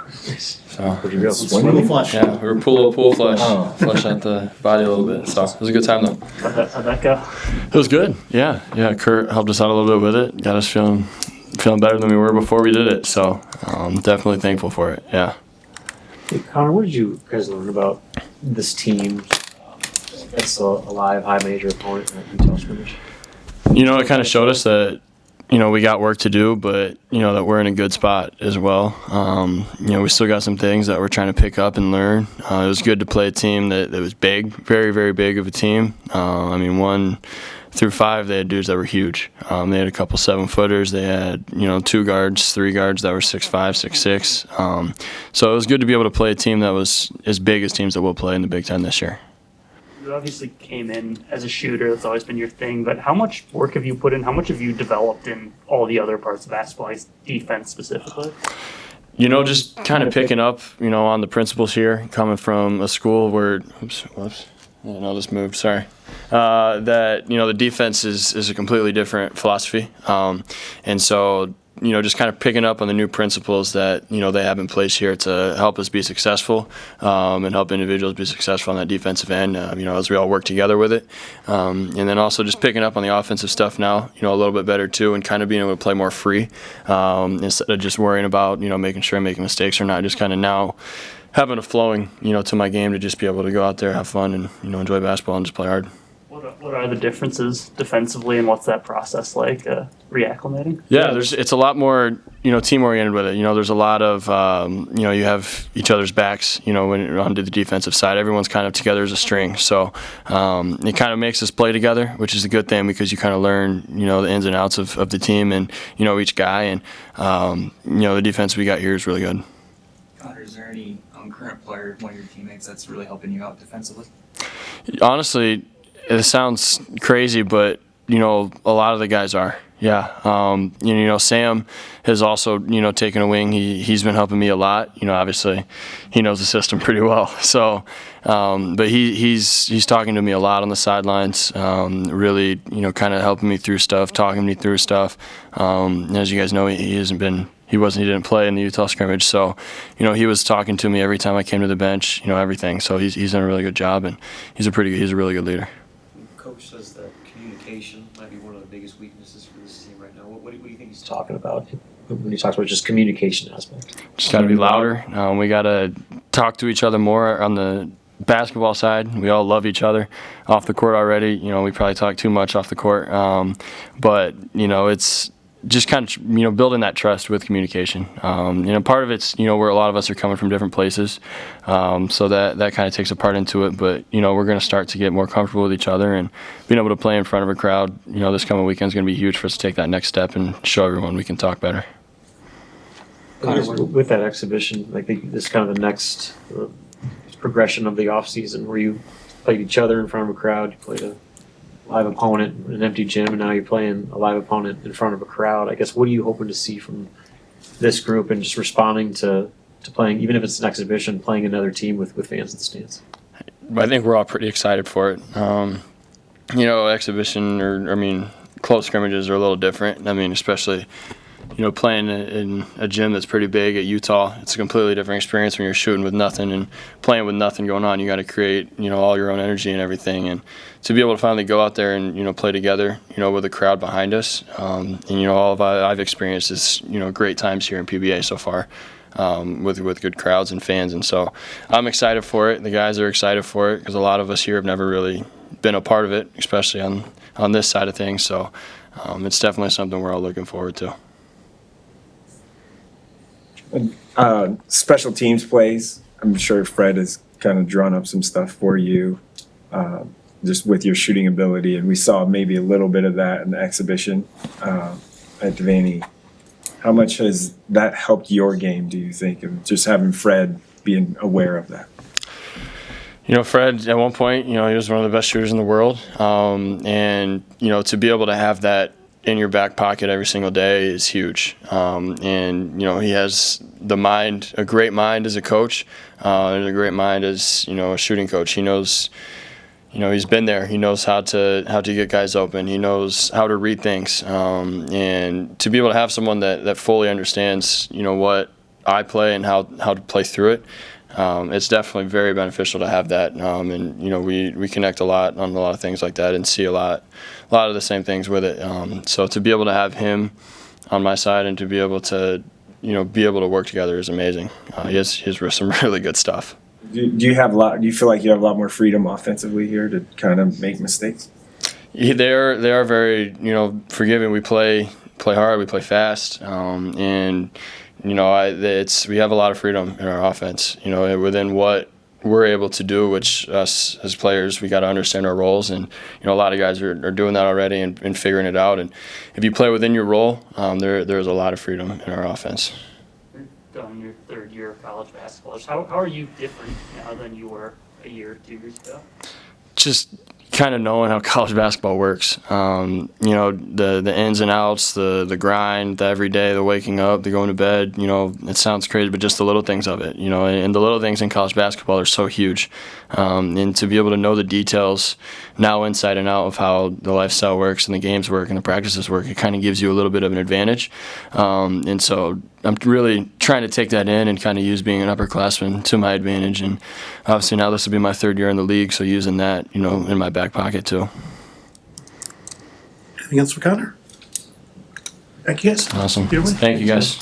So, Where'd you go? Swimming flush. yeah, we were pool flush, flush out the body a little bit. So it was a good time though. How'd that go? It was good. Yeah. Kurt helped us out a little bit with it. Got us feeling better than we were before we did it. So definitely thankful for it. Yeah. Hey, Connor, what did you guys learn about this team against a live high major opponent at Utah scrimmage? It kind of showed us that, we got work to do, but, that we're in a good spot as well. We still got some things that we're trying to pick up and learn. It was good to play a team that was big, very, very big of a team. 1 through 5, they had dudes that were huge. They had a couple 7-footers. They had, 2 guards, 3 guards that were 6'5", 6'6". So it was good to be able to play a team that was as big as teams that will play in the Big Ten this year. You obviously came in as a shooter. That's always been your thing. But how much work have you put in? How much have you developed in all the other parts of basketball, defense specifically? Just kind of picking up, on the principles here, coming from a school where, this moved, sorry. That, the defense is a completely different philosophy. And so, just kind of picking up on the new principles that, they have in place here to help us be successful and help individuals be successful on that defensive end, as we all work together with it. And then also just picking up on the offensive stuff now, a little bit better too, and kind of being able to play more free instead of just worrying about, making sure I'm making mistakes or not, just kind of now having a flowing, to my game to just be able to go out there, have fun, and, enjoy basketball and just play hard. What are the differences defensively, and what's that process like, reacclimating? Yeah, it's a lot more, team-oriented with it. There's a lot of, you have each other's backs, when you're onto the defensive side. Everyone's kind of together as a string. So it kind of makes us play together, which is a good thing because you kind of learn, the ins and outs of the team and, each guy. And, the defense we got here is really good. Connor, is there any current player, one of your teammates, that's really helping you out defensively? Honestly, it sounds crazy, but, a lot of the guys are. Yeah. Sam has also, taken a wing. He's been helping me a lot. Obviously he knows the system pretty well. So, but he's talking to me a lot on the sidelines, really, kind of helping me through stuff, talking me through stuff. As you guys know, he didn't play in the Utah scrimmage. So, he was talking to me every time I came to the bench, everything. So he's done a really good job, and he's a really good leader. Coach says that communication might be one of the biggest weaknesses for this team right now. What do you think he's talking about when he talks about just communication aspect? Just got to be louder. We got to talk to each other more on the basketball side. We all love each other off the court already. We probably talk too much off the court. But, it's just kind of, building that trust with communication. Part of it's, where a lot of us are coming from different places. So that kind of takes a part into it. But, we're going to start to get more comfortable with each other, and being able to play in front of a crowd, this coming weekend is going to be huge for us to take that next step and show everyone we can talk better. With that exhibition, I think this is kind of the next progression of the offseason where you played each other in front of a crowd, you played a live opponent in an empty gym, and now you're playing a live opponent in front of a crowd. I guess, what are you hoping to see from this group and just responding to playing, even if it's an exhibition, playing another team with fans in the stands? I think we're all pretty excited for it. Exhibition close scrimmages are a little different. Especially, playing in a gym that's pretty big at Utah, it's a completely different experience when you're shooting with nothing and playing with nothing going on. You got to create, all your own energy and everything. And to be able to finally go out there and, play together, with a crowd behind us, all I've experienced is, great times here in PBA so far, with good crowds and fans. And so I'm excited for it. The guys are excited for it because a lot of us here have never really been a part of it, especially on this side of things. So it's definitely something we're all looking forward to. Special teams plays. I'm sure Fred has kind of drawn up some stuff for you, just with your shooting ability, and we saw maybe a little bit of that in the exhibition at Devaney. How much has that helped your game, do you think, of just having Fred being aware of that? Fred, at one point, he was one of the best shooters in the world, and to be able to have that in your back pocket every single day is huge. And he has the mind, a great mind as a coach, and a great mind as a shooting coach. He knows, he's been there. He knows how to get guys open. He knows how to read things. And to be able to have someone that fully understands, what I play and how to play through it. It's definitely very beneficial to have that, and we connect a lot on a lot of things like that and see a lot of the same things with it. So to be able to have him on my side and to be able to work together is amazing. He has some really good stuff. Do you feel like you have a lot more freedom offensively here to kind of make mistakes? They are very forgiving. We play hard, we play fast, and we have a lot of freedom in our offense. Within what we're able to do, which us as players, we got to understand our roles, and a lot of guys are doing that already and figuring it out. And if you play within your role, there's a lot of freedom in our offense. You're done your third year of college basketball. How are you different now than you were a year or 2 years ago? Just kind of knowing how college basketball works. The ins and outs, the grind, the every day, the waking up, the going to bed. It sounds crazy, but just the little things of it. And the little things in college basketball are so huge. And to be able to know the details now inside and out of how the lifestyle works and the games work and the practices work, it kind of gives you a little bit of an advantage. And so I'm really trying to take that in and kind of use being an upperclassman to my advantage. And obviously now this will be my third year in the league, so using that, in my back pocket too. Anything else for Connor? Thank you, guys. Awesome. Peter Wynn. Thank you, guys.